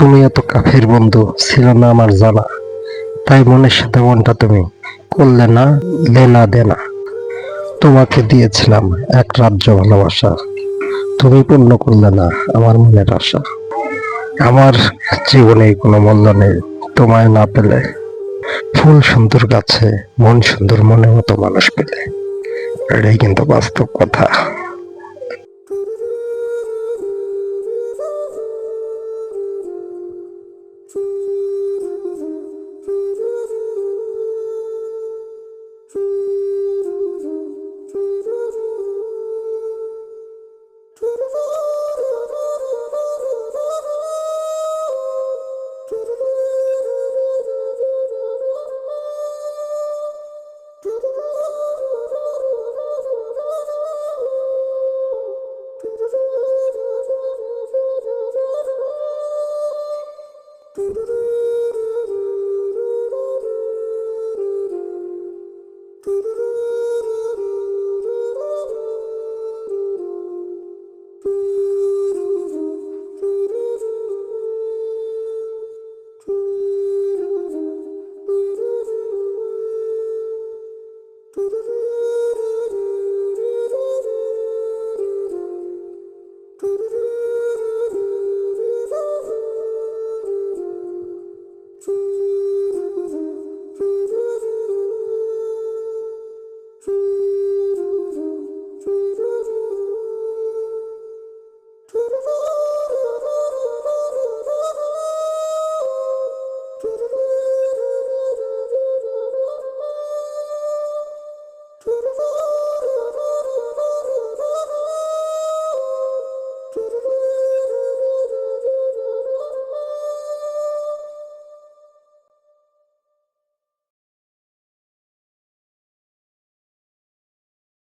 তুমি এত কাফের বন্ধু ছিল না আমার জানা, তাই মনের সাথে মনটা তুমি করলে না লেনা দেনা। তোমাকে দিয়েছিলাম এক রাজ্য ভালোবাসা, তুমি পূর্ণ করলে না আমার মনের আশা। আমার জীবনে কোনো মূল্য নেই তোমায় না পেলে, ফুল সুন্দর গাছে মন সুন্দর মনের মতো মানুষ পেলে। এটাই কিন্তু বাস্তব কথা। Do do do.